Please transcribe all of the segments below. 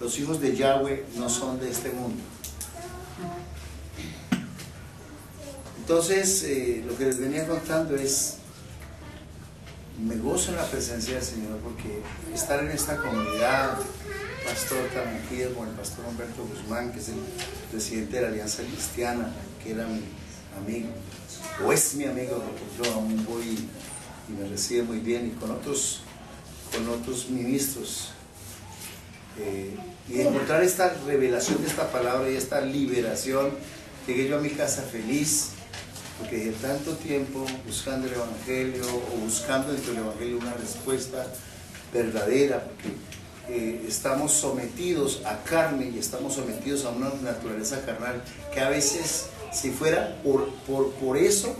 Los hijos de Yahweh no son de este mundo. Entonces, lo que les venía contando es, me gozo en la presencia del Señor, porque estar en esta comunidad, pastor tan ungido como el pastor Humberto Guzmán, que es el presidente de la Alianza Cristiana, que era mi amigo, o es mi amigo, porque yo aún voy y me recibe muy bien, y con otros ministros, y encontrar esta revelación de esta palabra y esta liberación. Llegué yo a mi casa feliz, porque de tanto tiempo buscando el Evangelio, o buscando dentro del Evangelio una respuesta verdadera, porque estamos sometidos a carne y estamos sometidos a una naturaleza carnal que a veces, si fuera por eso,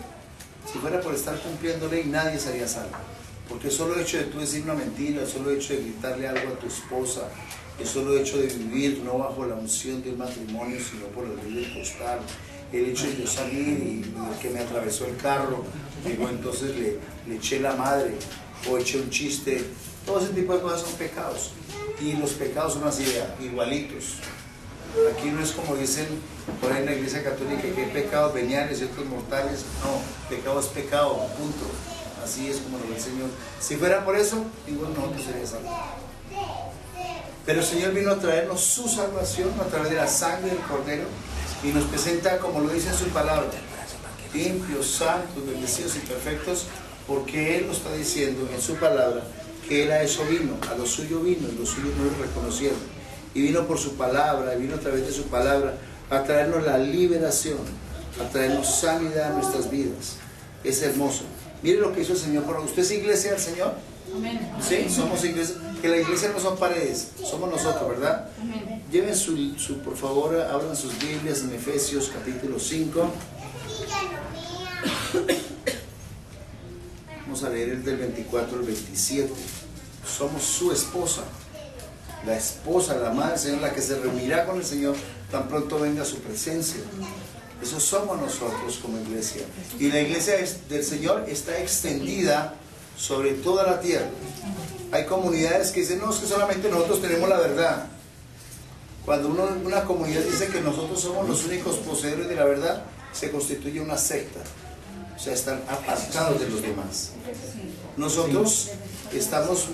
si fuera por estar cumpliendo ley, nadie sería salvo. Porque el solo hecho de tú decir una mentira, el solo hecho de gritarle algo a tu esposa, el solo hecho de vivir no bajo la unción del matrimonio, sino por la ley del costal, el hecho de yo salir y que me atravesó el carro, digo, entonces le eché la madre, o eché un chiste, todo ese tipo de cosas son pecados, y los pecados son así, igualitos. Aquí no es como dicen por ahí en la Iglesia Católica, que hay pecados veniales y otros mortales. No, pecado es pecado, punto. Así es como lo ve el Señor. Si fuera por eso, ninguno de nosotros sería salvo. Pero el Señor vino a traernos su salvación a través de la sangre del Cordero, y nos presenta, como lo dice en su palabra, limpios, santos, bendecidos y perfectos, porque Él nos está diciendo en su palabra que Él a eso vino, a lo suyo vino, y los suyos no lo reconocieron. Y vino por su palabra, y vino a través de su palabra a traernos la liberación, a traernos sanidad a nuestras vidas. Es hermoso. Mire lo que hizo el Señor por nosotros. ¿Usted es iglesia del Señor? Amén. Sí, somos iglesia. Que la iglesia no son paredes, somos nosotros, ¿verdad? Amén. Lleven por favor, abran sus Biblias en Efesios capítulo 5. Vamos a leer el del 24 al 27. Somos su esposa. La esposa, la madre del Señor, la que se reunirá con el Señor tan pronto venga a su presencia. Eso somos nosotros como iglesia. Y la iglesia del Señor está extendida sobre toda la tierra. Hay comunidades que dicen, no, es que solamente nosotros tenemos la verdad. Cuando una comunidad dice que nosotros somos los únicos poseedores de la verdad, se constituye una secta. O sea, están apartados de los demás. Nosotros estamos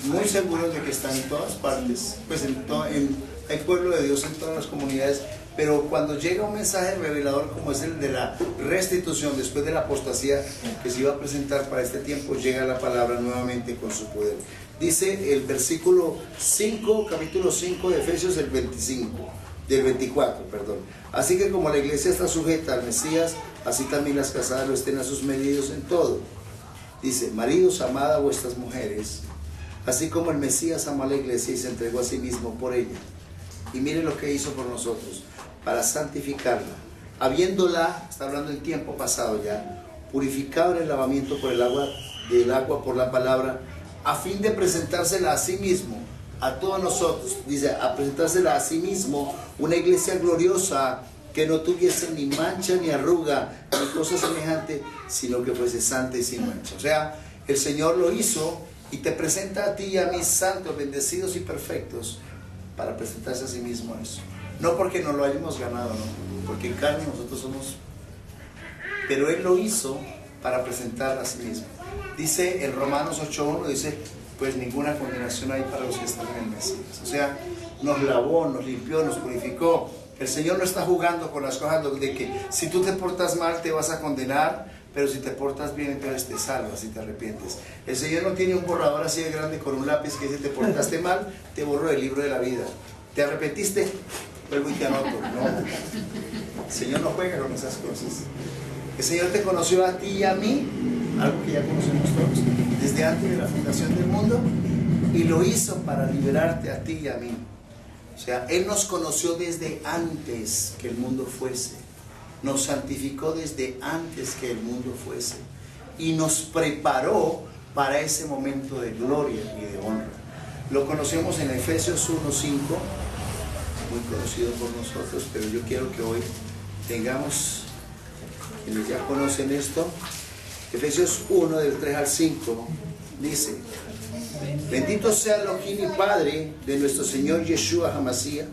muy seguros de que están en todas partes. Pues hay pueblo de Dios en todas las comunidades. Pero cuando llega un mensaje revelador como es el de la restitución después de la apostasía que se iba a presentar para este tiempo, llega la palabra nuevamente con su poder. Dice el versículo 5, capítulo 5 de Efesios, del 24, perdón. Así que como la iglesia está sujeta al Mesías, así también las casadas lo estén a sus medios en todo. Dice, maridos, amad a vuestras mujeres, así como el Mesías amó a la iglesia y se entregó a sí mismo por ella. Y miren lo que hizo por nosotros, para santificarla, habiéndola, está hablando del tiempo pasado ya, purificado en el lavamiento por el agua por la palabra, a fin de presentársela a sí mismo, a todos nosotros, dice, a presentársela a sí mismo, una iglesia gloriosa, que no tuviese ni mancha ni arruga, ni cosa semejante, sino que fuese santa y sin mancha. O sea, el Señor lo hizo y te presenta a ti y a mí santos, bendecidos y perfectos, para presentarse a sí mismo a eso. No porque nos lo hayamos ganado, no, porque en carne nosotros somos, pero Él lo hizo para presentar a sí mismo. Dice en Romanos 8:1, dice, pues ninguna condenación hay para los que están en el Mesías. O sea, nos lavó, nos limpió, nos purificó. El Señor no está jugando con las cosas de que si tú te portas mal te vas a condenar, pero si te portas bien entonces te salvas y te arrepientes. El Señor no tiene un borrador así de grande con un lápiz que dice te portaste mal, te borro del libro de la vida. ¿Te arrepentiste? Vuelvo y te anoto. No. El Señor no juega con esas cosas. El Señor te conoció a ti y a mí, algo que ya conocemos todos, desde antes de la fundación del mundo, y lo hizo para liberarte a ti y a mí. O sea, Él nos conoció desde antes que el mundo fuese. Nos santificó desde antes que el mundo fuese. Y nos preparó para ese momento de gloria y de honra. Lo conocemos en Efesios 1:5, muy conocido por nosotros, pero yo quiero que hoy tengamos, quienes ya conocen esto, Efesios 1, del 3 al 5, dice, Bendito sea Elohim y Padre de nuestro Señor Yeshua HaMashiach,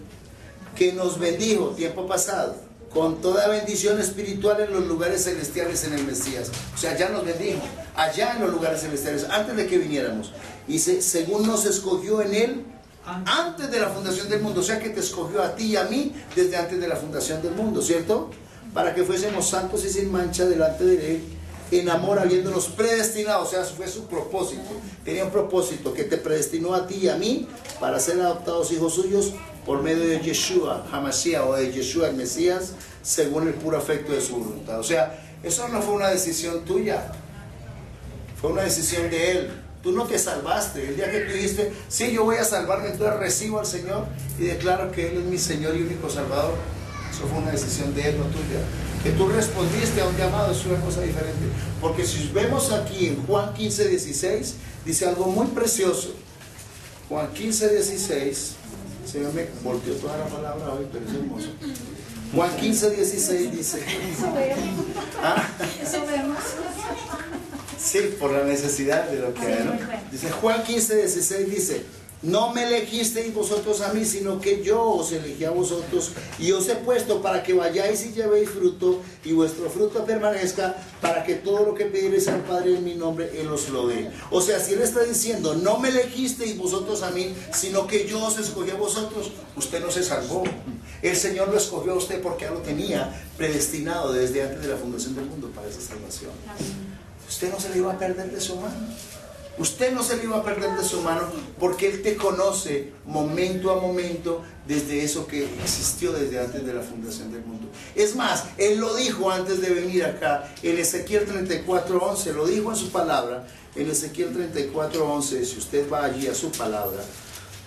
que nos bendijo tiempo pasado con toda bendición espiritual en los lugares celestiales en el Mesías. O sea, ya nos bendijo allá en los lugares celestiales antes de que viniéramos. Y según nos escogió en Él antes de la fundación del mundo. O sea que te escogió a ti y a mí desde antes de la fundación del mundo, ¿cierto? Para que fuésemos santos y sin mancha delante de Él, en amor, habiéndonos predestinado. O sea, fue su propósito. Tenía un propósito que te predestinó a ti y a mí para ser adoptados hijos suyos por medio de Yeshua HaMashiach, o de Yeshua el Mesías, según el puro afecto de su voluntad. O sea, eso no fue una decisión tuya, fue una decisión de Él. Tú no te salvaste. El día que tú dijiste, sí, yo voy a salvarme, entonces recibo al Señor y declaro que Él es mi Señor y único Salvador. Eso fue una decisión de Él, no tuya. Que tú respondiste a un llamado es una cosa diferente. Porque si vemos aquí en Juan 15:16, dice algo muy precioso. Juan 15:16, se me volteó toda la palabra hoy, pero es hermoso. Juan 15:16 dice, ¿ah? Eso vemos. Sí, por la necesidad de lo que hay, ¿no? Dice Juan 15:16, dice, no me elegisteis vosotros a mí, sino que yo os elegí a vosotros y os he puesto para que vayáis y llevéis fruto y vuestro fruto permanezca, para que todo lo que pidierais al Padre en mi nombre, Él os lo dé. O sea, si Él está diciendo, no me elegisteis vosotros a mí, sino que yo os escogí a vosotros, usted no se salvó. El Señor lo escogió a usted porque ya lo tenía predestinado desde antes de la fundación del mundo para esa salvación. Usted no se le iba a perder de su mano. Usted no se le iba a perder de su mano, porque Él te conoce momento a momento desde eso que existió desde antes de la fundación del mundo. Es más, Él lo dijo antes de venir acá, en Ezequiel 34:11, lo dijo en su palabra, en Ezequiel 34:11, si usted va allí a su palabra,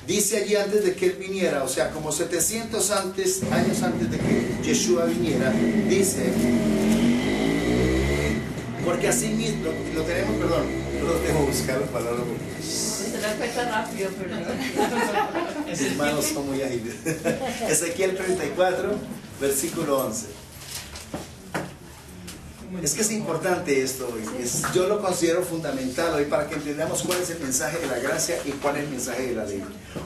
dice allí antes de que Él viniera, o sea, como 700 años antes de que Yeshua viniera, dice, porque así mismo, lo tenemos, perdón, no los dejo buscar las palabras porque Se la cuesta rápido, pero mis hermanos son muy ágiles. Ezequiel 34, versículo 11. Es que es importante esto hoy. Yo lo considero fundamental hoy para que entendamos cuál es el mensaje de la gracia y cuál es el mensaje de la ley.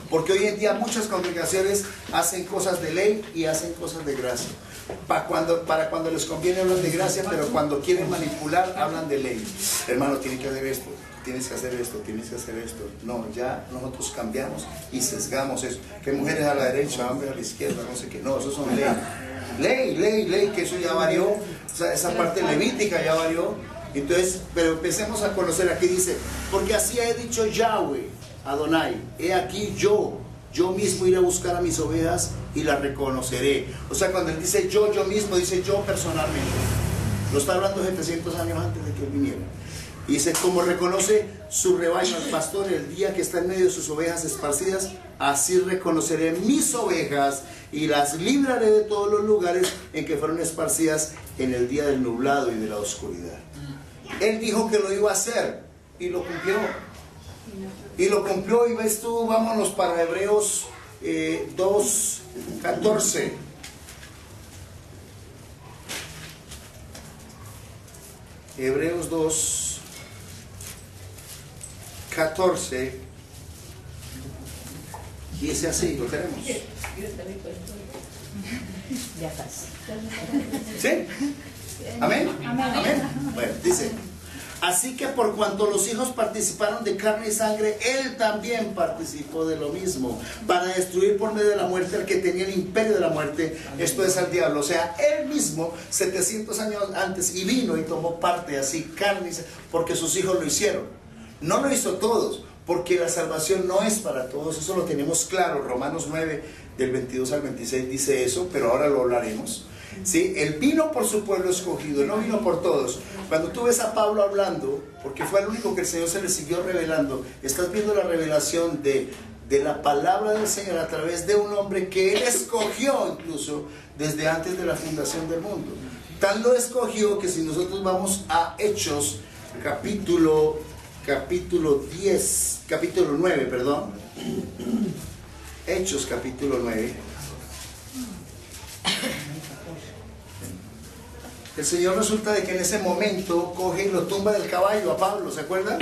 Porque hoy en día muchas congregaciones hacen cosas de ley y hacen cosas de gracia. Para cuando les conviene hablan de gracia, pero cuando quieren manipular hablan de ley. Hermano, tiene que hacer esto, tienes que hacer esto, tienes que hacer esto. No, ya nosotros cambiamos y sesgamos eso. Que mujeres a la derecha, hombres a la izquierda, no sé qué. No, eso son ley. Ley, que eso ya varió. O sea, esa parte levítica ya varió. Entonces, pero empecemos a conocer. Aquí dice, porque así he dicho Yahweh, Adonai, he aquí yo mismo iré a buscar a mis ovejas y las reconoceré. O sea, cuando Él dice yo mismo, dice yo personalmente. Lo está hablando 700 años antes de que Él viniera. Y dice, como reconoce su rebaño al pastor el día que está en medio de sus ovejas esparcidas, así reconoceré mis ovejas y las libraré de todos los lugares en que fueron esparcidas en el día del nublado y de la oscuridad. Él dijo que lo iba a hacer y lo cumplió. Y lo cumplió, y ves tú, vámonos para Hebreos 2:14. Hebreos 2:14. Dice así, lo tenemos. ya casi. ¿Sí? ¿Amén? Amén. Bueno, dice, así que por cuanto los hijos participaron de carne y sangre, Él también participó de lo mismo, para destruir por medio de la muerte al que tenía el imperio de la muerte, esto es al diablo. O sea, Él mismo 700 años antes, y vino y tomó parte así, carne y sangre, porque sus hijos lo hicieron. No lo hizo todos, porque la salvación no es para todos, eso lo tenemos claro. Romanos 9, del 22 al 26 dice eso, pero ahora lo hablaremos. ¿Sí? Él vino por su pueblo escogido, no vino por todos. Cuando tú ves a Pablo hablando, porque fue el único que el Señor se le siguió revelando, estás viendo la revelación de la palabra del Señor a través de un hombre que Él escogió incluso desde antes de la fundación del mundo. Tal lo escogió que si nosotros vamos a Hechos capítulo 9, perdón. Hechos capítulo 9. El Señor resulta de que en ese momento coge y lo tumba del caballo a Pablo, ¿se acuerdan?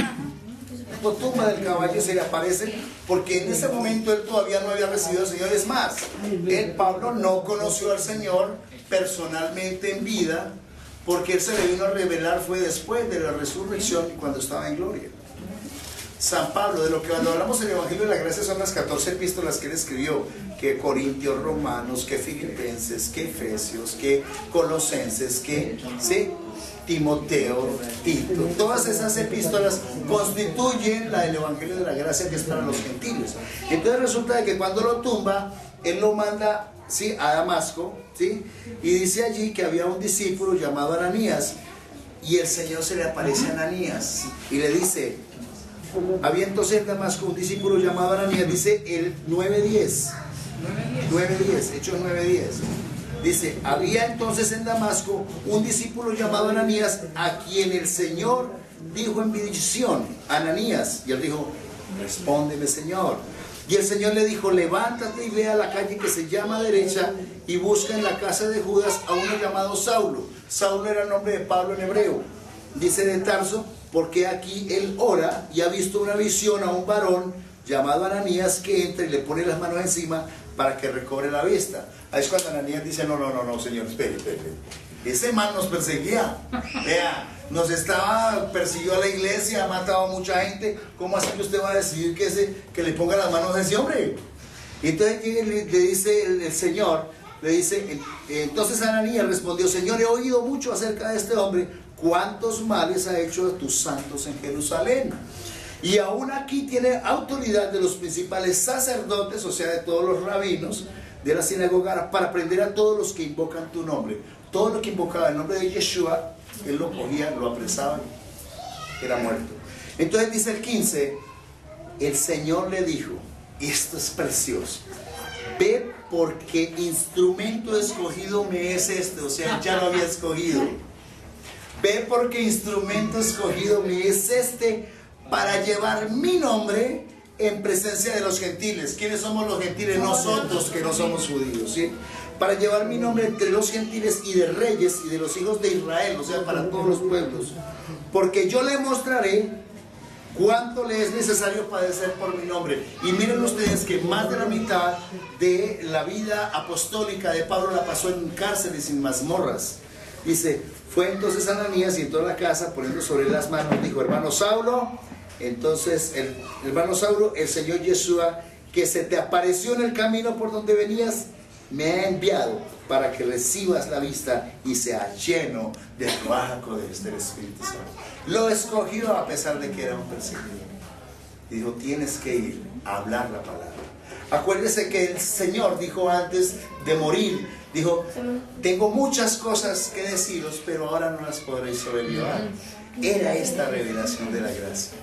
tipo tumba del caballo se le aparece, porque en ese momento él todavía no había recibido al Señor. Es más, Pablo no conoció al Señor personalmente en vida, porque él se le vino a revelar fue después de la resurrección y cuando estaba en gloria. San Pablo, de lo que cuando hablamos del Evangelio de la Gracia son las 14 epístolas que él escribió, que Corintios, Romanos, que Filipenses, que Efesios, que Colosenses, que ¿sí? Timoteo, Tito. Todas esas epístolas constituyen la del Evangelio de la Gracia, que es para los gentiles. Entonces resulta de que cuando lo tumba, él lo manda, ¿sí?, a Damasco, ¿sí? Y dice allí que había un discípulo llamado Ananías, y el Señor se le aparece a Ananías y le dice, había entonces en Damasco un discípulo llamado Ananías, dice el 9:10, Hechos 9:10. Dice, había entonces en Damasco un discípulo llamado Ananías, a quien el Señor dijo en visión, Ananías, y él dijo, respóndeme, Señor. Y el Señor le dijo, levántate y ve a la calle que se llama Derecha y busca en la casa de Judas a uno llamado Saulo. Saulo era el nombre de Pablo en hebreo. Dice de Tarso, porque aquí él ora y ha visto una visión a un varón llamado Ananías que entra y le pone las manos encima para que recobre la vista. Ahí es cuando Ananías dice, no, Señor, espere. Ese man nos perseguía. Vea, nos persiguió a la iglesia, ha matado a mucha gente. ¿Cómo así que usted va a decidir que le ponga las manos a ese hombre? Y entonces le dice el Señor, le dice, entonces Ananías respondió, Señor, he oído mucho acerca de este hombre, cuántos males ha hecho a tus santos en Jerusalén. Y aún aquí tiene autoridad de los principales sacerdotes, o sea, de todos los rabinos de la sinagoga, para prender a todos los que invocan tu nombre. Todo lo que invocaba el nombre de Yeshua, él lo cogía, lo apresaban, era muerto. Entonces dice el 15, el Señor le dijo, y esto es precioso, ve porque instrumento escogido me es este, o sea, ya lo había escogido. Ve porque instrumento escogido me es este para llevar mi nombre en presencia de los gentiles. ¿Quiénes somos los gentiles? Nosotros que no somos judíos, ¿sí? Para llevar mi nombre entre los gentiles y de reyes y de los hijos de Israel, o sea, para todos los pueblos. Porque yo le mostraré cuánto le es necesario padecer por mi nombre. Y miren ustedes que más de la mitad de la vida apostólica de Pablo la pasó en cárceles y en mazmorras. Dice, fue entonces Ananías y entró a la casa poniendo sobre las manos, dijo, hermano Saulo, entonces el hermano Saulo, el Señor Yeshua, que se te apareció en el camino por donde venías, me ha enviado para que recibas la vista y sea lleno del trabajo del Espíritu Santo. Lo escogió a pesar de que era un perseguidor. Y dijo, tienes que ir a hablar la palabra. Acuérdese que el Señor dijo antes de morir, dijo, tengo muchas cosas que deciros, pero ahora no las podréis sobrellevar. Era esta revelación de la gracia.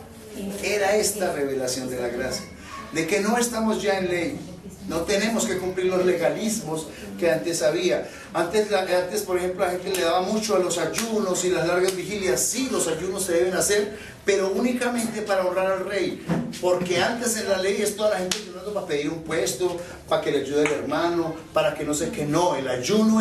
Era esta revelación de la gracia. De que no estamos ya en ley. No tenemos que cumplir los legalismos que antes había. Antes, por ejemplo, la gente le daba mucho a los ayunos y las largas vigilias. Sí, los ayunos se deben hacer, pero únicamente para honrar al rey. Porque antes en la ley es toda la gente ayunando para pedir un puesto, para que le ayude el hermano, para que no sé qué. No, el ayuno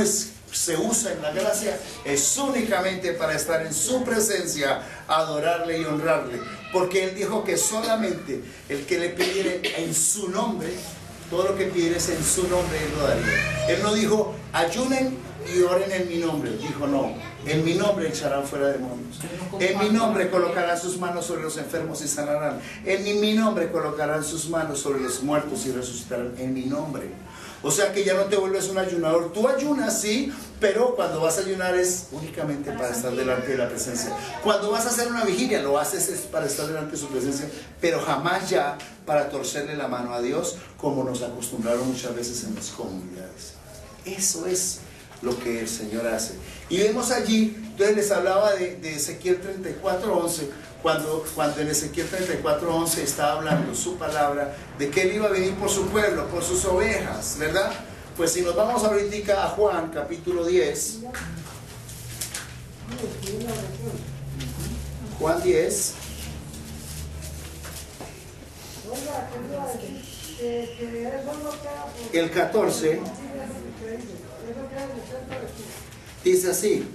se usa en la gracia, es únicamente para estar en su presencia, adorarle y honrarle. Porque él dijo que solamente el que le pidiere en su nombre, todo lo que pidieres en su nombre, él lo daría. Él no dijo, ayunen y oren en mi nombre. Dijo, no, en mi nombre echarán fuera demonios. En mi nombre colocarán sus manos sobre los enfermos y sanarán. En mi nombre colocarán sus manos sobre los muertos y resucitarán. En mi nombre. O sea que ya no te vuelves un ayunador. Tú ayunas, sí, pero cuando vas a ayunar es únicamente para estar delante de la presencia. Cuando vas a hacer una vigilia, lo haces es para estar delante de su presencia, pero jamás ya para torcerle la mano a Dios, como nos acostumbraron muchas veces en las comunidades. Eso es lo que el Señor hace. Y vemos allí, entonces les hablaba de Ezequiel 34:11, cuando en Ezequiel 34:11 está hablando su palabra de que él iba a venir por su pueblo, por sus ovejas, ¿verdad? Pues si nos vamos ahorita a Juan capítulo 10, Juan 10, el 14, dice así,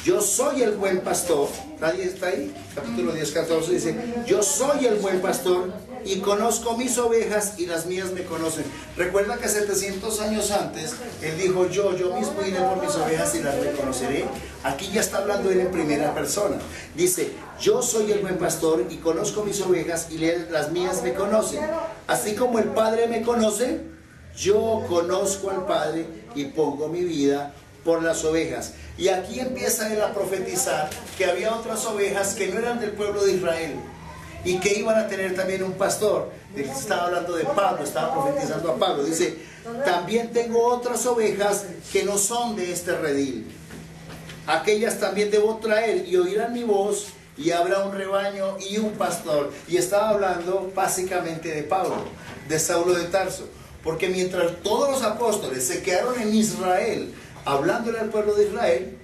yo soy el buen pastor. ¿Nadie está ahí? Capítulo 10, 14 dice, yo soy el buen pastor y conozco mis ovejas y las mías me conocen. Recuerda que 700 años antes, él dijo, yo mismo iré por mis ovejas y las reconoceré. Aquí ya está hablando él en primera persona. Dice, yo soy el buen pastor y conozco mis ovejas y las mías me conocen. Así como el Padre me conoce, yo conozco al Padre y pongo mi vida por las ovejas. Y aquí empieza él a profetizar que había otras ovejas que no eran del pueblo de Israel y que iban a tener también un pastor. Estaba hablando de Pablo, estaba profetizando a Pablo. Dice, también tengo otras ovejas que no son de este redil. Aquellas también debo traer y oirán mi voz y habrá un rebaño y un pastor. Y estaba hablando básicamente de Pablo, de Saulo de Tarso. Porque mientras todos los apóstoles se quedaron en Israel, hablándole al pueblo de Israel,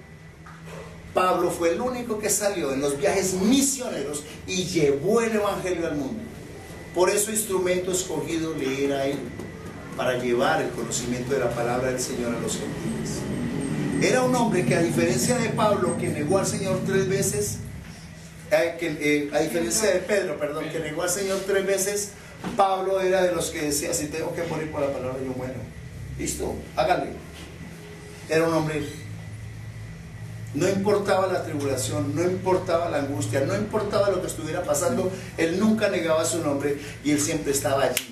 Pablo fue el único que salió en los viajes misioneros y llevó el evangelio al mundo. Por eso instrumento escogido le era él, para llevar el conocimiento de la palabra del Señor a los gentiles. Era un hombre que, a diferencia de Pablo, que negó al Señor 3 veces, a diferencia de Pedro, perdón, que negó al Señor 3 veces, Pablo era de los que decía, si tengo que morir por la palabra, yo muero. Listo, háganle. Era un hombre, no importaba la tribulación, no importaba la angustia, no importaba lo que estuviera pasando, él nunca negaba su nombre y él siempre estaba allí.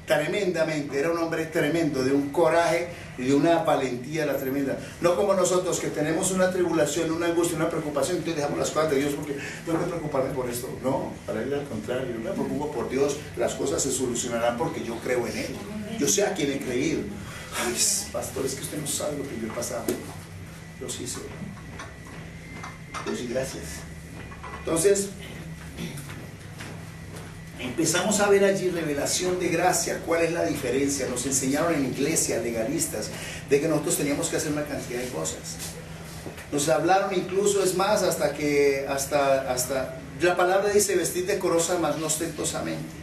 Tremendamente, era un hombre tremendo, de un coraje y de una valentía la tremenda. No como nosotros que tenemos una tribulación, una angustia, una preocupación, entonces dejamos las cosas de Dios porque tengo que preocuparme por esto. No, para él al contrario, yo me preocupo por Dios, las cosas se solucionarán porque yo creo en él. Yo sé a quién he creído. Ay, pastor, es que usted no sabe lo que yo he pasado. Yo sí sé. Yo sí, gracias. Entonces, empezamos a ver allí revelación de gracia. ¿Cuál es la diferencia? Nos enseñaron en iglesia, legalistas, de que nosotros teníamos que hacer una cantidad de cosas. Nos hablaron incluso, es más, hasta la palabra dice vestir decorosa, mas no ostentosamente.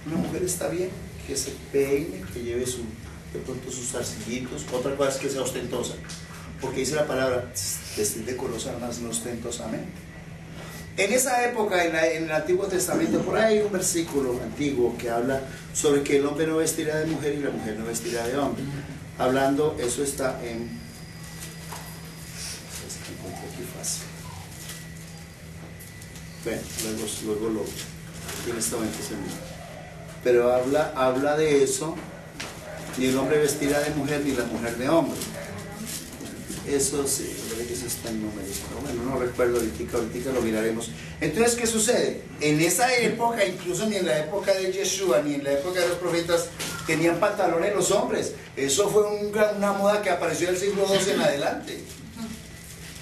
Una mujer está bien que se peine, que lleve de pronto sus zarcillitos. Otra cosa es que sea ostentosa, porque dice la palabra vestir decorosa, mas no ostentosamente. En esa época, en el Antiguo Testamento, por ahí hay un versículo antiguo que habla sobre que el hombre no vestirá de mujer y la mujer no vestirá de hombre. Hablando, eso está en... Aquí fácil. Bueno, luego lo... En este momento se mira. Pero habla de eso, ni el hombre vestirá de mujer ni la mujer de hombre. Eso sí, eso está en número. Bueno, no recuerdo, ahorita lo miraremos. Entonces, ¿qué sucede? En esa época, incluso ni en la época de Yeshua, ni en la época de los profetas, tenían pantalones los hombres. Eso fue una moda que apareció del siglo XII en adelante.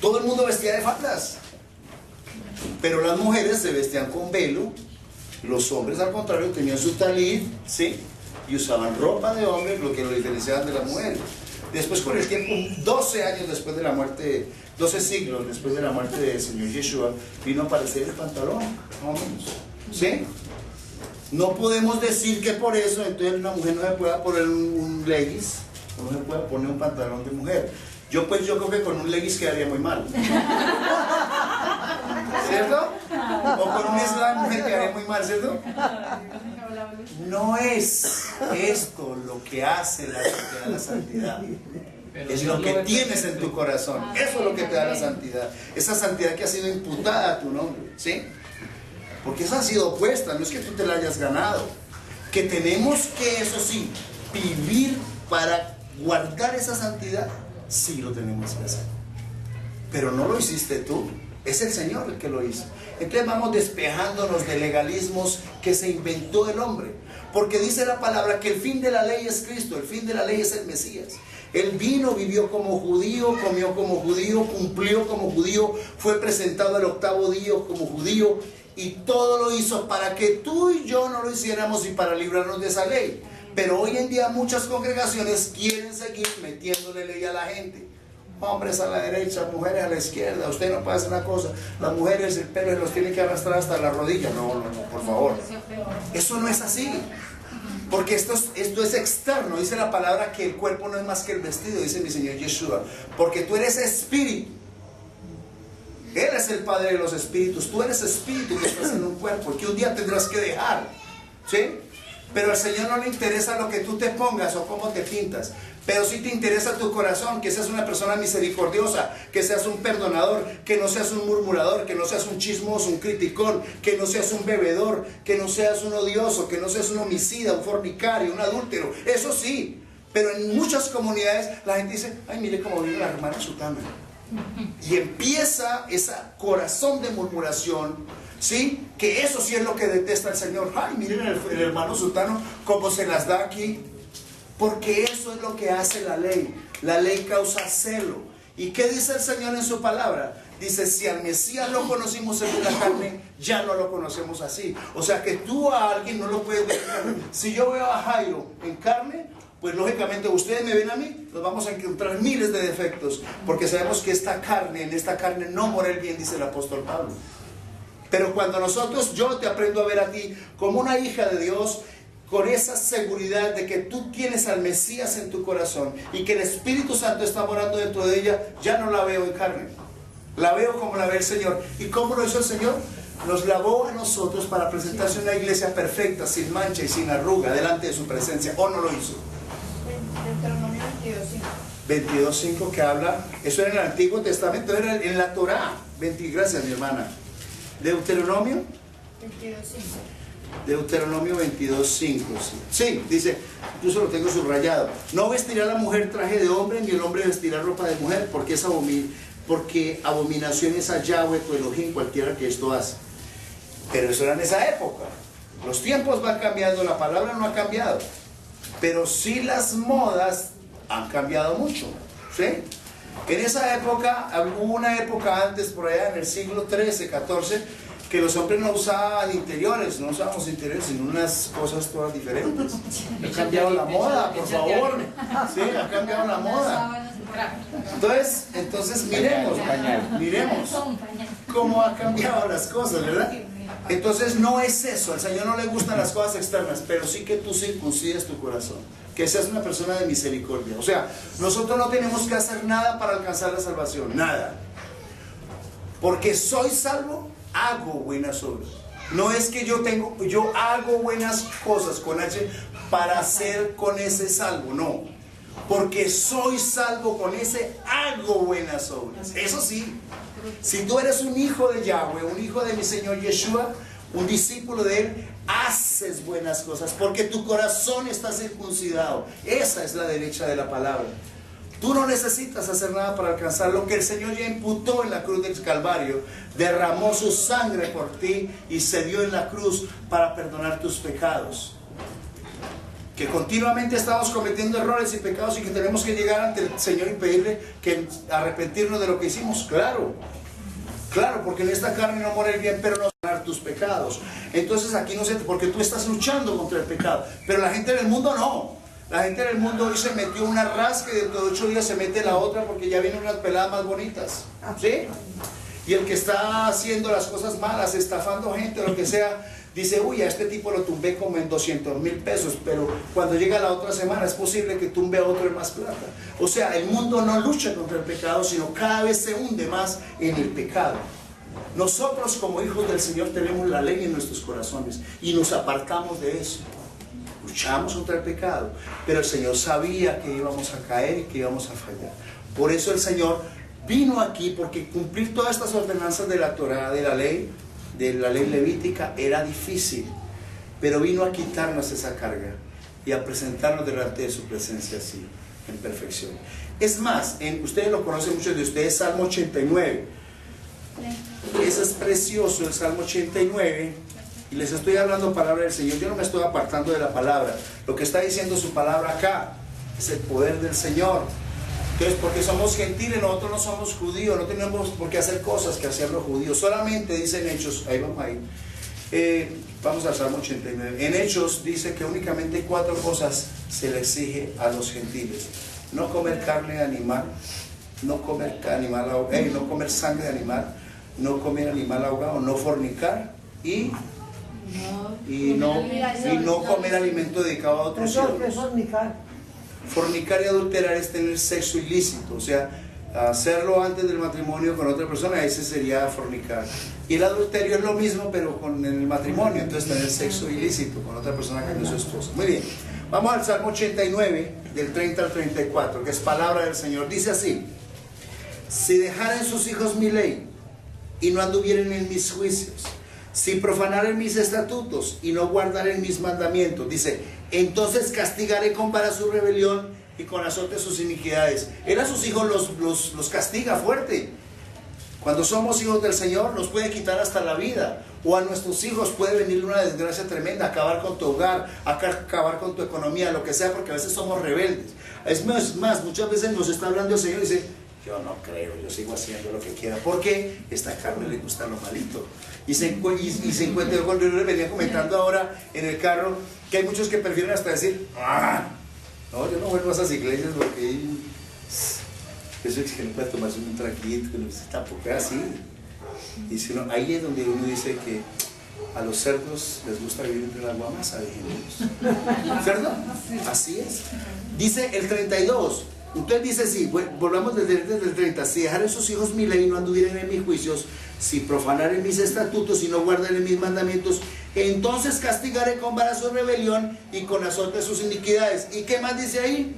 Todo el mundo vestía de faldas. Pero las mujeres se vestían con velo. Los hombres, al contrario, tenían su talit, ¿sí? Y usaban ropa de hombre, lo que lo diferenciaban de las mujeres. Después, con el tiempo, 12 años después de la muerte, 12 siglos después de la muerte del Señor Yeshua, vino a aparecer el pantalón, más o menos. ¿Sí? No podemos decir que por eso, entonces una mujer no se pueda poner un leggings, o no se pueda poner un pantalón de mujer. Yo creo que con un leggings quedaría muy mal. ¿Cierto? O con un slam mujer quedaría muy mal, ¿cierto? No es esto lo que hace la sociedad de la santidad. Es lo que tienes en tu corazón. Eso es lo que te da la santidad. Esa santidad que ha sido imputada a tu nombre, ¿sí? Porque esa ha sido puesta, no es que tú te la hayas ganado. Que tenemos que, eso sí, vivir para guardar esa santidad. Sí, lo tenemos que hacer. Pero no lo hiciste tú. Es el Señor el que lo hizo. Entonces vamos despejándonos de legalismos que se inventó el hombre. Porque dice la palabra que el fin de la ley es Cristo, el fin de la ley es el Mesías. Él vino, vivió como judío, comió como judío, cumplió como judío, fue presentado el 8º día como judío y todo lo hizo para que tú y yo no lo hiciéramos y para librarnos de esa ley. Pero hoy en día muchas congregaciones quieren seguir metiéndole ley a la gente. Hombres a la derecha, mujeres a la izquierda. Usted no puede hacer una cosa. Las mujeres el pelo los tiene que arrastrar hasta la rodilla. No, por favor. Eso no es así. Porque esto es externo. Dice la palabra que el cuerpo no es más que el vestido, dice mi Señor Yeshua. Porque tú eres espíritu. Él es el Padre de los espíritus. Tú eres espíritu que estás en un cuerpo que un día tendrás que dejar, ¿sí? Pero al Señor no le interesa lo que tú te pongas o cómo te pintas. Pero sí te interesa tu corazón, que seas una persona misericordiosa, que seas un perdonador, que no seas un murmurador, que no seas un chismoso, un criticón, que no seas un bebedor, que no seas un odioso, que no seas un homicida, un fornicario, un adúltero. Eso sí, pero en muchas comunidades la gente dice, ay, mire cómo vive la hermana Sutana. Y empieza ese corazón de murmuración, ¿sí? Que eso sí es lo que detesta el Señor. Ay, miren el hermano Sutano cómo se las da aquí. Porque eso es lo que hace la ley. La ley causa celo. ¿Y qué dice el Señor en su palabra? Dice, si al Mesías lo conocimos según la carne, ya no lo conocemos así. O sea que tú a alguien no lo puedes ver. Si yo veo a Jairo en carne, pues lógicamente ustedes me ven a mí, nos vamos a encontrar miles de defectos. Porque sabemos que en esta carne no mora el bien, dice el apóstol Pablo. Pero cuando yo te aprendo a ver a ti como una hija de Dios, con esa seguridad de que tú tienes al Mesías en tu corazón y que el Espíritu Santo está morando dentro de ella, ya no la veo en carne, la veo como la ve el Señor. ¿Y cómo lo hizo el Señor? Nos lavó a nosotros para presentarse una iglesia perfecta, sin mancha y sin arruga, delante de su presencia. ¿O no lo hizo? Deuteronomio 22:5. 22:5 que habla, eso era en el Antiguo Testamento, era en la Torá. Gracias, mi hermana. Deuteronomio 22:5. Deuteronomio 22:5. Sí, dice, incluso lo tengo subrayado. No vestirá la mujer traje de hombre, ni el hombre vestirá ropa de mujer, porque abominación es a Yahweh tu Elohim, cualquiera que esto hace. Pero eso era en esa época. Los tiempos van cambiando, la palabra no ha cambiado. Pero sí las modas han cambiado mucho, ¿sí? En esa época, hubo una época antes, por allá en el siglo XIII, XIV, que los hombres no usaban interiores, no usábamos interiores, sino unas cosas todas diferentes. Ha cambiado la moda, por favor. Sí, ha cambiado la moda. Entonces miremos cómo ha cambiado las cosas, ¿verdad? Entonces no es eso, al Señor no le gustan las cosas externas, pero sí que tú circuncides tu corazón, que seas una persona de misericordia. O sea, nosotros no tenemos que hacer nada para alcanzar la salvación, nada. Porque soy salvo, hago buenas obras. No es que yo hago buenas cosas con H para ser con ese salvo, no. Porque soy salvo con ese, hago buenas obras. Eso sí, si tú eres un hijo de Yahweh, un hijo de mi Señor Yeshua, un discípulo de Él, haces buenas cosas, porque tu corazón está circuncidado. Esa es la derecha de la palabra. Tú no necesitas hacer nada para alcanzar lo que el Señor ya imputó en la cruz del Calvario. Derramó su sangre por ti y se dio en la cruz para perdonar tus pecados. Que continuamente estamos cometiendo errores y pecados y que tenemos que llegar ante el Señor y pedirle que arrepentirnos de lo que hicimos. Claro, porque en esta carne no mora el bien, pero no sanar tus pecados. Entonces aquí no sé, porque tú estás luchando contra el pecado, pero la gente del mundo no. La gente del mundo hoy se metió una rasca y dentro de 8 días se mete la otra porque ya vienen unas peladas más bonitas, ¿sí? Y el que está haciendo las cosas malas, estafando gente, lo que sea, dice, uy, a este tipo lo tumbé como en 200,000 pesos, pero cuando llega la otra semana es posible que tumbe a otro en más plata. O sea, el mundo no lucha contra el pecado, sino cada vez se hunde más en el pecado. Nosotros como hijos del Señor tenemos la ley en nuestros corazones y nos apartamos de eso. Luchamos contra el pecado, pero el Señor sabía que íbamos a caer y que íbamos a fallar. Por eso el Señor vino aquí, porque cumplir todas estas ordenanzas de la Torá, de la ley levítica, era difícil, pero vino a quitarnos esa carga y a presentarnos delante de su presencia así, en perfección. Es más, ustedes lo conocen muchos de ustedes, Salmo 89. Eso es precioso, el Salmo 89. Y les estoy hablando palabra del Señor. Yo no me estoy apartando de la palabra. Lo que está diciendo su palabra acá es el poder del Señor. Entonces, porque somos gentiles, nosotros no somos judíos, no tenemos por qué hacer cosas que hacían los judíos. Solamente dicen Hechos, ahí vamos ahí. Vamos al Salmo 89. En Hechos dice que únicamente 4 cosas se le exige a los gentiles: no comer carne de animal, no comer sangre de animal, no comer animal ahogado, no fornicar y y no comer alimento dedicado a otros Eso ídolos. es fornicar. Fornicar y adulterar es tener sexo ilícito, o sea, hacerlo antes del matrimonio con otra persona, ese sería fornicar. Y el adulterio es lo mismo, pero con el matrimonio, entonces tener sexo ilícito con otra persona que no es su esposa. Muy bien, vamos al Salmo 89, del 30 al 34, que es palabra del Señor. Dice así: si dejaren sus hijos mi ley y no anduvieren en mis juicios, si profanaren mis estatutos y no guardaren mis mandamientos, dice, entonces castigaré con vara su rebelión y con azote sus iniquidades. Él a sus hijos los castiga fuerte. Cuando somos hijos del Señor nos puede quitar hasta la vida, o a nuestros hijos puede venir una desgracia tremenda, acabar con tu hogar, acabar con tu economía, lo que sea, porque a veces somos rebeldes. Es más, muchas veces nos está hablando el Señor y dice, yo no creo, yo sigo haciendo lo que quiera, porque esta carne le gusta lo malito. Y se encuentra, yo cuando le venía comentando ahora en el carro, que hay muchos que prefieren hasta decir, no, yo no vuelvo a esas iglesias porque eso es que no puede tomarse un traguito, tampoco es así. Y si no, ahí es donde uno dice que a los cerdos les gusta vivir entre las guamas, ¿cierto? Así es. Dice el 32. Entonces dice así, volvamos desde el 30, si dejaren sus hijos mi ley y no anduvieren en mis juicios, si profanaren mis estatutos y no guardaren mis mandamientos, entonces castigaré con vara su rebelión y con azote sus iniquidades. ¿Y qué más dice ahí?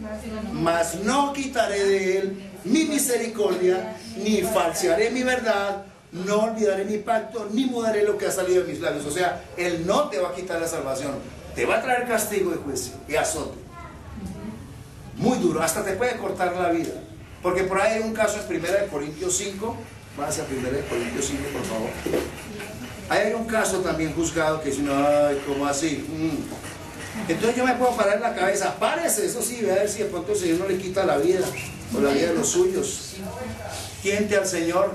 Mas no quitaré de él mi misericordia, ni falsearé mi verdad, no olvidaré mi pacto, ni mudaré lo que ha salido de mis labios. O sea, él no te va a quitar la salvación, te va a traer castigo y juicio y azote. Muy duro, hasta te puede cortar la vida. Porque por ahí hay un caso en 1 Corintios 5, vas a 1 Corintios 5 por favor. Ahí hay un caso también juzgado que dice, ay, ¿cómo así? Entonces yo me puedo parar en la cabeza, párese, eso sí, ve a ver si de pronto el Señor no le quita la vida, o la vida de los suyos. Tiente al Señor,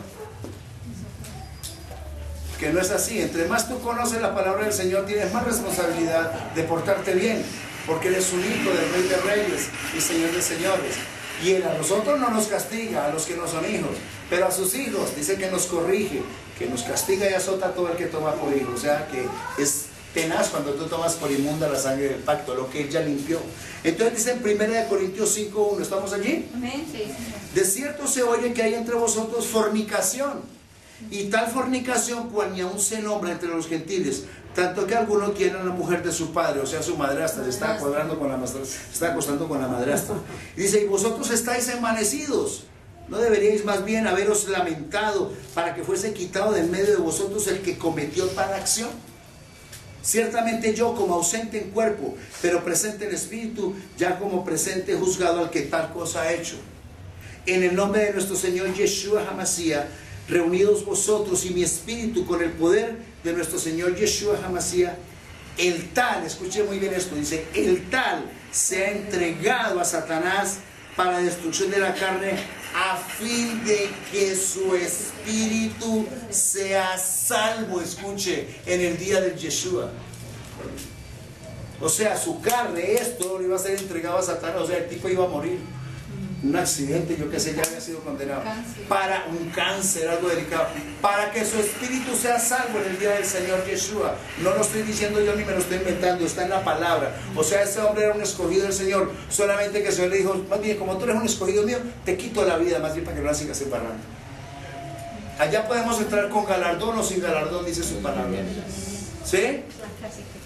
que no es así. Entre más tú conoces la palabra del Señor, tienes más responsabilidad de portarte bien, porque eres un hijo del Rey de Reyes y Señor de Señores. Y Él a nosotros no nos castiga, a los que no son hijos, pero a sus hijos dice que nos corrige, que nos castiga y azota a todo el que toma por hijo. O sea que es tenaz cuando tú tomas por inmunda la sangre del pacto, lo que Él ya limpió. Entonces dice en 1 Corintios 5:1, ¿estamos allí? Amén, sí. De cierto se oye que hay entre vosotros fornicación, y tal fornicación cual ni aún se nombra entre los gentiles, tanto que alguno quiere a la mujer de su padre, o sea su madrastra, se está acostando con la madrastra. Y dice, y vosotros estáis envanecidos, ¿no deberíais más bien haberos lamentado para que fuese quitado de en medio de vosotros el que cometió tal acción? Ciertamente yo, como ausente en cuerpo, pero presente en espíritu, ya como presente he juzgado al que tal cosa ha hecho. En el nombre de nuestro Señor Yeshua Hamashiach, reunidos vosotros y mi espíritu con el poder de nuestro Señor Yeshua Hamashiach, el tal, escuche muy bien esto, dice, el tal se ha entregado a Satanás para destrucción de la carne, a fin de que su espíritu sea salvo, escuche, en el día del Yeshua. O sea, su carne, esto le iba a ser entregado a Satanás, o sea, el tipo iba a morir. Un accidente, yo qué sé, ya había sido condenado. Para un cáncer, algo delicado. Para que su espíritu sea salvo en el día del Señor Yeshua. No lo estoy diciendo yo ni me lo estoy inventando, está en la palabra. O sea, ese hombre era un escogido del Señor. Solamente que el Señor le dijo, más bien, como tú eres un escogido mío, te quito la vida, más bien para que no la sigas embarrando. Allá podemos entrar con galardón o sin galardón, dice su palabra. ¿Sí?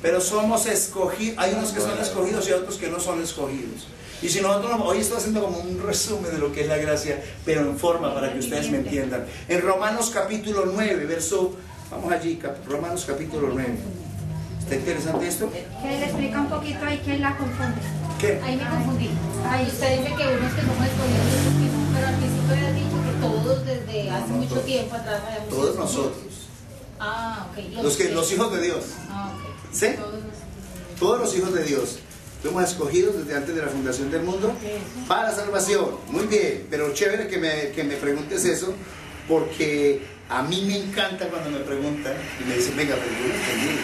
Pero somos escogidos. Hay unos que son escogidos y otros que no son escogidos. Y si nosotros, hoy estoy haciendo como un resumen de lo que es la gracia, pero en forma para que ustedes me entiendan. En Romanos capítulo 9, verso, vamos allí, Romanos capítulo 9. ¿Está interesante esto? Que le explica un poquito ahí que la confunde. ¿Qué? Ahí me confundí. Ahí usted dice que unos que somos escogidos y otros que no, pero al principio había dicho que todos desde hace mucho tiempo atrás habíamos sido Todos escogidos. nosotros. Ah, ok. Los hijos de Dios. Ah, ok. ¿Sí? Todos los hijos de Dios. Fuimos escogidos desde antes de la fundación del mundo para la salvación. Muy bien, pero chévere que me preguntes eso, porque a mí me encanta cuando me preguntan y me dicen, venga, pero yo no entendí.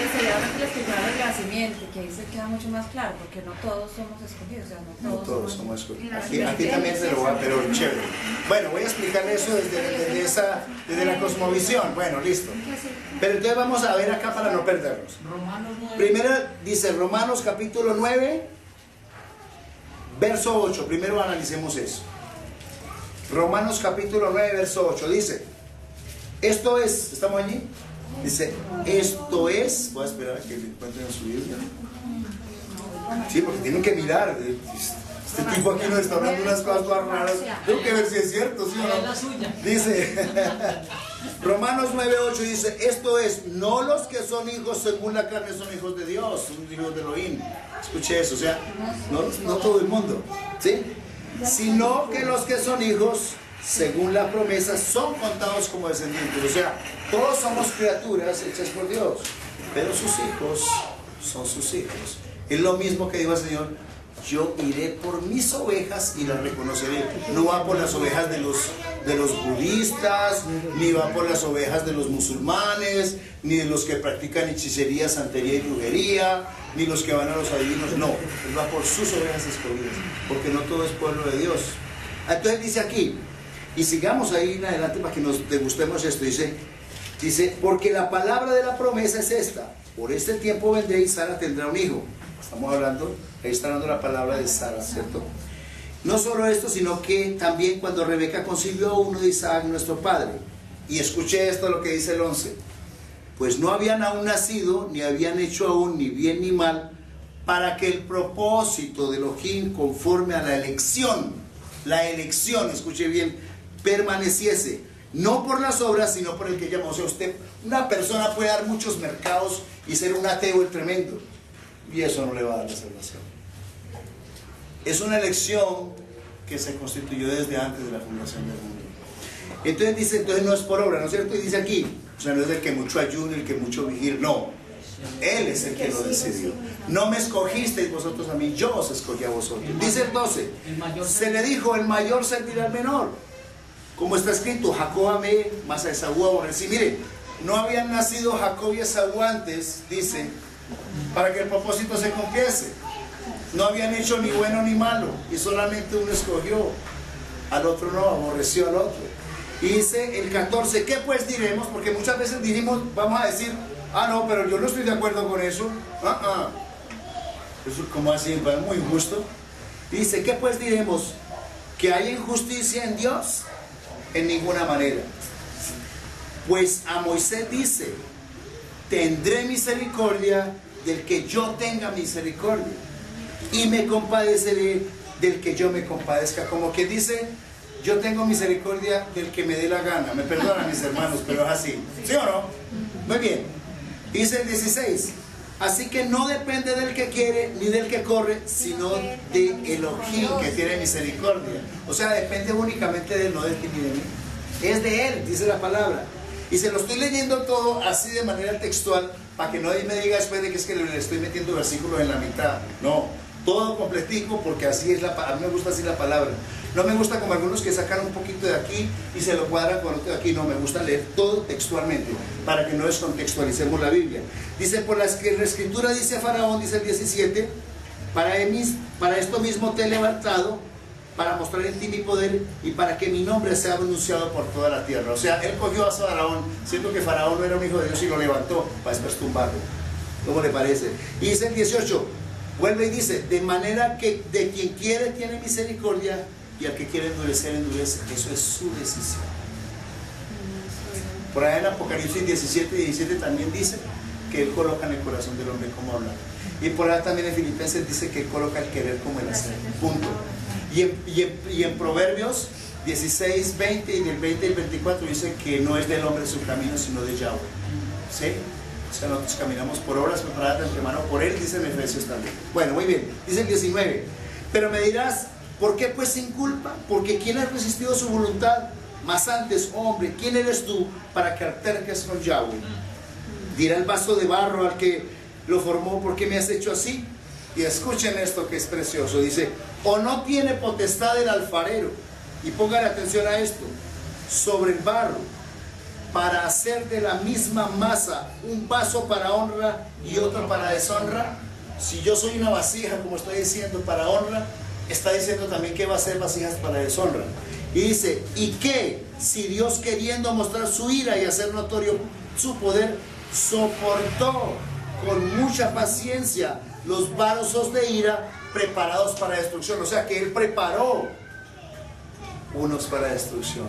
Que sería ahora que le explicara de la simiente, que ahí se queda mucho más claro, porque no todos somos escogidos, o sea, No todos somos escogidos. escogidos. Aquí también se lo va, pero chévere. Bueno, voy a explicar eso desde la cosmovisión. Bueno, listo. Pero entonces vamos a ver acá para no perdernos. Primero dice Romanos capítulo 9, verso 8. Primero analicemos eso. Romanos capítulo 9, verso 8. Dice, esto es, ¿estamos allí? Dice, esto es, voy a esperar a que encuentren su Biblia. Sí, porque tienen que mirar. Este tipo aquí nos está hablando unas cosas todas raras. Tengo que ver si es cierto, ¿sí o no? Dice, Romanos 9:8 dice, esto es, no los que son hijos según la carne son hijos de Dios, son hijos de Elohim. Escuche eso, o sea, no todo el mundo, ¿sí? Sino que los que son hijos según la promesa son contados como descendientes. O sea, todos somos criaturas hechas por Dios, pero sus hijos son sus hijos. Es lo mismo que dijo el Señor, yo iré por mis ovejas y las reconoceré. No va por las ovejas de los budistas, ni va por las ovejas de los musulmanes, ni de los que practican hechicería, santería y brujería, ni los que van a los adivinos. No, él va por sus ovejas escogidas, porque no todo es pueblo de Dios. Entonces dice aquí, y sigamos ahí en adelante para que nos degustemos esto, dice, porque la palabra de la promesa es esta, por este tiempo vendré y Sara tendrá un hijo. Estamos hablando, ahí está dando la palabra de Sara, ¿cierto? No solo esto, sino que también cuando Rebeca concibió a uno de Isaac, nuestro padre, y escuché esto lo que dice el 11, pues no habían aún nacido, ni habían hecho aún ni bien ni mal, para que el propósito de Elohim conforme a la elección, escuche bien, permaneciese, no por las obras, sino por el que llama. O sea, una persona puede dar muchos mercados y ser un ateo tremendo, y eso no le va a dar la salvación. Es una elección que se constituyó desde antes de la fundación del mundo. Entonces dice, entonces no es por obra, ¿no es cierto? Y dice aquí, o sea, no es el que mucho ayuno, el que mucho vigila, no. Él es el que lo decidió. No me escogisteis vosotros a mí, yo os escogí a vosotros. Dice el 12, se le dijo, el mayor servirá al menor. Como está escrito, Jacob amé, mas a Esaú aborrecí. Mire, no habían nacido Jacob y Esaú antes, dice, para que el propósito se cumpliese. No habían hecho ni bueno ni malo, y solamente uno escogió, al otro no, aborreció al otro. Y dice el 14, ¿qué pues diremos? Porque muchas veces dijimos, vamos a decir, ah no, pero yo no estoy de acuerdo con eso. Eso como así, es muy injusto. Dice, ¿qué pues diremos? ¿Que hay injusticia en Dios? En ninguna manera. Pues a Moisés dice, tendré misericordia del que yo tenga misericordia, y me compadeceré del que yo me compadezca. Como que dice, yo tengo misericordia del que me dé la gana. Me perdonan mis hermanos, pero es así. ¿Sí o no? Muy bien. Dice el 16, así que no depende del que quiere ni del que corre, sino de Elohim, que tiene misericordia. O sea, depende únicamente de él, no de ti ni de mí. Es de él, dice la palabra. Y se lo estoy leyendo todo así de manera textual, para que no me diga después de que es que le estoy metiendo versículos en la mitad. No, todo completico, porque así es a mí me gusta así la palabra. No me gusta como algunos que sacan un poquito de aquí y se lo cuadran con otro de aquí. No, me gusta leer todo textualmente, para que no descontextualicemos la Biblia. Dice, por la escritura dice a Faraón, dice el 17, para esto mismo te he levantado, para mostrar en ti mi poder y para que mi nombre sea anunciado por toda la tierra. O sea, él cogió a Faraón, siendo que Faraón no era un hijo de Dios, y lo levantó para después tumbarlo. ¿Cómo le parece? Y dice el 18, vuelve y dice, de manera que de quien quiere tiene misericordia, y al que quiere endurecer, endurece. Eso es su decisión. Por ahí en Apocalipsis 17 y 17 también dice que él coloca en el corazón del hombre cómo hablar. Y por ahí también en Filipenses dice que él coloca el querer como el hacer. Punto. Y en Proverbios 16, 20 y del 20 al 24 dice que no es del hombre su camino, sino de Yahweh. ¿Sí? O sea, nosotros caminamos por obras preparadas de antemano por él, dice en Efesios también. Bueno, muy bien. Dice el 19. Pero me dirás, ¿por qué pues sin culpa? Porque ¿quién ha resistido su voluntad? Más antes, hombre, ¿quién eres tú para que alterques con Yahweh? Dirá el vaso de barro al que lo formó, ¿por qué me has hecho así? Y escuchen esto que es precioso. Dice, o no tiene potestad el alfarero, y pongan atención a esto, sobre el barro, para hacer de la misma masa un vaso para honra y otro para deshonra? Si yo soy una vasija, como estoy diciendo, para honra, está diciendo también que va a ser vasijas para deshonra. Y dice, ¿y qué? Si Dios, queriendo mostrar su ira y hacer notorio su poder, soportó con mucha paciencia los vasos de ira preparados para destrucción. O sea que Él preparó unos para destrucción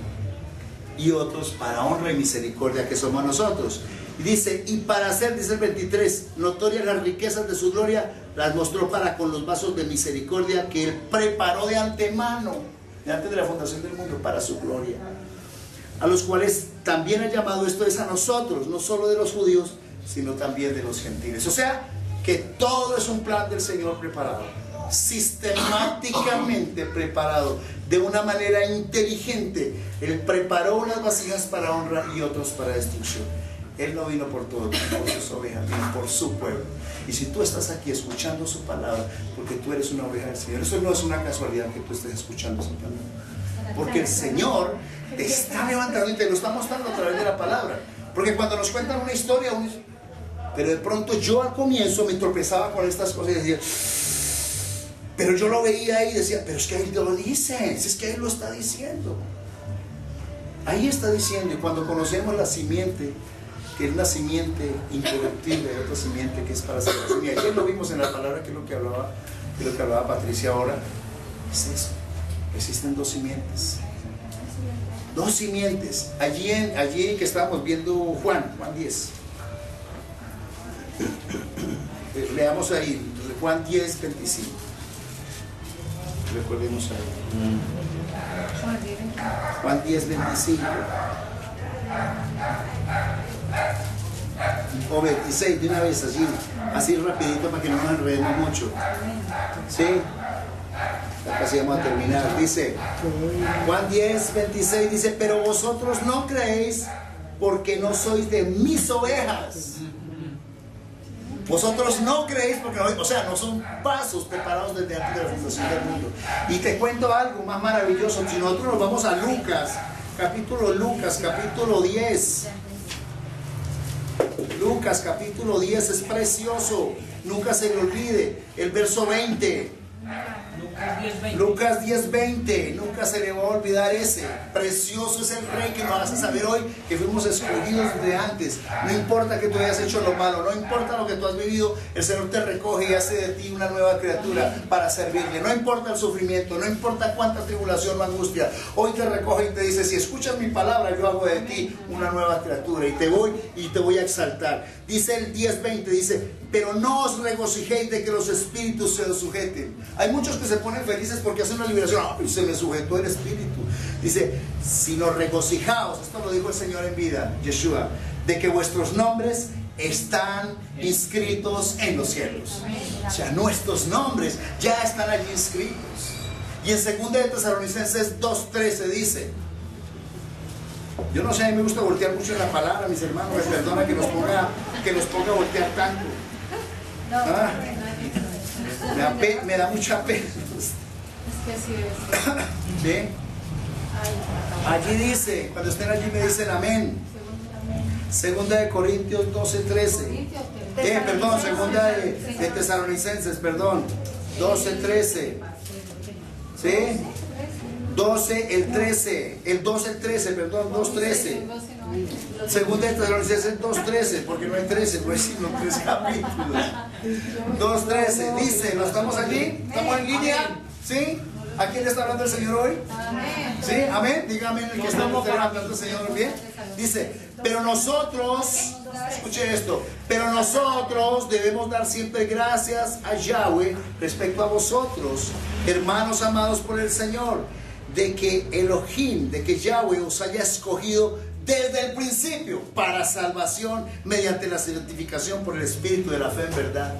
y otros para honra y misericordia, que somos nosotros. Y dice, y para hacer, dice el 23, notorias las riquezas de su gloria, las mostró para con los vasos de misericordia que Él preparó de antemano, de antes de la fundación del mundo, para su gloria, a los cuales también ha llamado. Esto es a nosotros, no solo de los judíos, sino también de los gentiles. O sea que todo es un plan del Señor preparado, sistemáticamente preparado, de una manera inteligente. Él preparó unas vasijas para honra y otros para destrucción. Él no vino por todos, por sus ovejas, vino por su pueblo. Y si tú estás aquí escuchando su palabra, porque tú eres una oveja del Señor, eso no es una casualidad que tú estés escuchando su palabra, porque el Señor te está levantando y te lo está mostrando a través de la palabra. Porque cuando nos cuentan una historia, pero de pronto yo al comienzo me tropezaba con estas cosas y decía, pero yo lo veía ahí y decía, pero es que Él lo dice, es que Él lo está diciendo. Ahí está diciendo. Y cuando conocemos la simiente, que es la simiente incorruptible, hay otra simiente que es para salvación. Y ayer lo vimos en la palabra, que es lo que hablaba Patricia ahora. Es eso, existen dos simientes. Dos simientes. Allí que estábamos viendo Juan 10. Leamos ahí, Juan 10, 25. Recordemos ahí. Juan 10, 25. O 26, de una vez, así rapidito, para que no nos enredemos mucho. ¿Sí? Casi vamos a terminar. Dice Juan 10, 26, dice, pero vosotros no creéis porque no sois de mis ovejas. Vosotros no creéis porque no, o sea, no son vasos preparados desde antes de la fundación del mundo. Y te cuento algo más maravilloso. Si nosotros nos vamos a Lucas capítulo 10. Lucas capítulo 10 es precioso. Nunca se le olvide el verso 20. Lucas 10:20, nunca se le va a olvidar ese. Precioso es el Rey que nos hace saber hoy que fuimos escogidos de antes. No importa que tú hayas hecho lo malo, no importa lo que tú has vivido, el Señor te recoge y hace de ti una nueva criatura para servirle. No importa el sufrimiento, no importa cuánta tribulación o angustia, hoy te recoge y te dice, si escuchas mi palabra, yo hago de ti una nueva criatura y te voy a exaltar. Dice el 10:20, dice, pero no os regocijéis de que los espíritus se os sujeten. Hay muchos que se ponen felices porque hacen una liberación. Se me sujetó el espíritu. Dice, sino regocijaos, esto lo dijo el Señor en vida, Yeshua, de que vuestros nombres están inscritos en los cielos. O sea, nuestros nombres ya están allí inscritos. Y en 2 de Tesalonicenses 2:13 dice, yo no sé, a mí me gusta voltear mucho en la palabra, mis hermanos, me perdona que nos ponga a voltear tanto. Me da mucha pena. ¿Sí? Allí dice, cuando estén allí me dicen amén. 2 de Corintios 12:13. Perdón, 2 de Tesalonicenses, perdón, 12:13. ¿Sí? 12, el 13, el 12, el 13, perdón, 2:13. 2 de Tesalonicenses 2:13, porque no hay 13, pues sino 3 capítulos. 2:13, dice, ¿no estamos allí? ¿Estamos en línea? ¿Sí? ¿A quién le está hablando el Señor hoy? ¿Sí? Amén. Dígame el que estamos hablando el Señor bien. Dice, pero nosotros, escuche esto, pero nosotros debemos dar siempre gracias a Yahweh respecto a vosotros, hermanos amados por el Señor, de que Elohim, de que Yahweh os haya escogido desde el principio para salvación mediante la santificación por el Espíritu de la fe en verdad.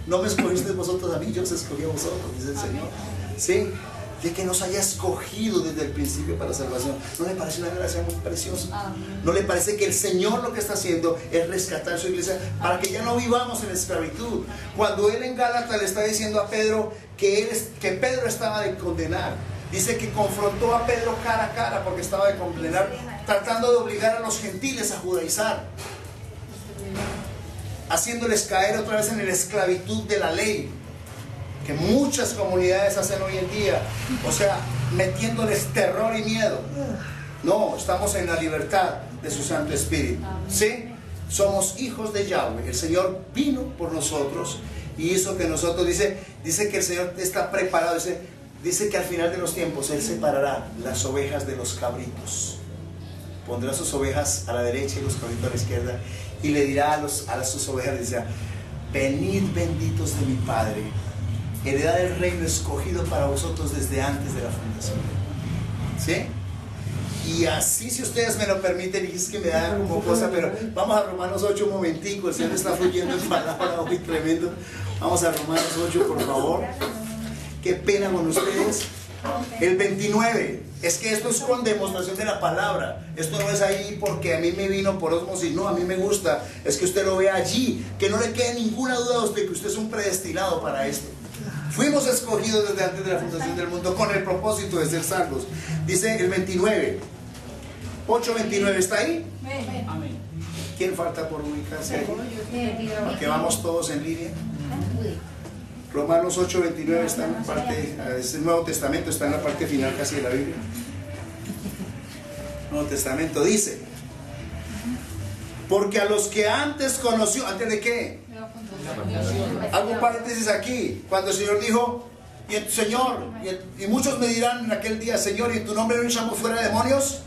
No me escogiste vosotros a mí, yo os escogí a vosotros, dice el Señor. ¿Sí? De que nos haya escogido desde el principio para salvación. ¿No le parece una gracia muy preciosa? ¿No le parece que el Señor lo que está haciendo es rescatar su iglesia para que ya no vivamos en esclavitud? Cuando Él en Gálatas le está diciendo a Pedro que Pedro estaba de condenar, dice que confrontó a Pedro cara a cara porque estaba de condenar tratando de obligar a los gentiles a judaizar, haciéndoles caer otra vez en la esclavitud de la ley, que muchas comunidades hacen hoy en día, o sea, metiéndoles terror y miedo. No, estamos en la libertad de su Santo Espíritu, ¿sí? Somos hijos de Yahweh. El Señor vino por nosotros y hizo que nosotros, dice que el Señor está preparado, dice que al final de los tiempos Él separará las ovejas de los cabritos, pondrá sus ovejas a la derecha y los cabritos a la izquierda, y le dirá a sus ovejas, dice: venid benditos de mi Padre, heredad del reino escogido para vosotros desde antes de la fundación. ¿Sí? Y así, si ustedes me lo permiten, y es que me da como cosa, pero vamos a Romanos 8 un momentico. El Señor está fluyendo en palabra hoy tremendo. Vamos a Romanos 8, por favor. Qué pena con ustedes. El 29. Es que esto es con demostración de la palabra. Esto no es ahí porque a mí me vino por osmosis. No, a mí me gusta. Es que usted lo vea allí. Que no le quede ninguna duda a usted que usted es un predestinado para esto. Fuimos escogidos desde antes de la fundación del mundo con el propósito de ser salvos. Dice el 29. 8:29, ¿está ahí? Amén. ¿Quién falta por ubicarse ahí? Porque vamos todos en línea. Romanos 8:29 está en la parte, es el Nuevo Testamento, está en la parte final casi de la Biblia. Nuevo Testamento dice: porque a los que antes conoció, ¿antes de qué? Hago un paréntesis aquí. Cuando el Señor dijo: y muchos me dirán en aquel día: Señor, ¿y en tu nombre no echamos fuera demonios?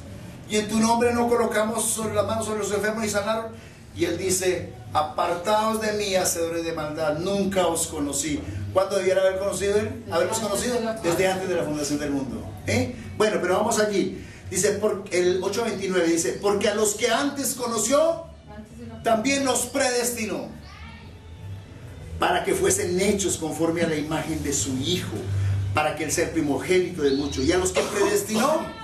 ¿Y en tu nombre no colocamos sobre las manos sobre los enfermos y sanaron? Y Él dice: apartaos de mí, hacedores de maldad, nunca os conocí. ¿Cuándo debiera haber conocido Él? ¿Habernos conocido? Desde antes de la fundación del mundo. Bueno, pero vamos allí. Dice, el 8:29 dice: porque a los que antes conoció, también los predestinó, para que fuesen hechos conforme a la imagen de su Hijo, para que Él sea el primogénito de muchos. Y a los que predestinó,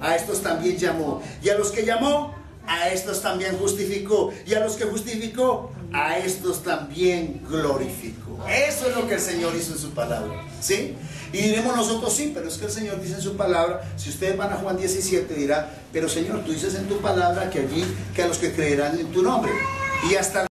a estos también llamó. Y a los que llamó, a estos también justificó. Y a los que justificó, a estos también glorificó. Eso es lo que el Señor hizo en su palabra, ¿sí? Y diremos nosotros: sí, pero es que el Señor dice en su palabra. Si ustedes van a Juan 17, dirá: pero Señor, tú dices en tu palabra que allí, que a los que creerán en tu nombre. Y hasta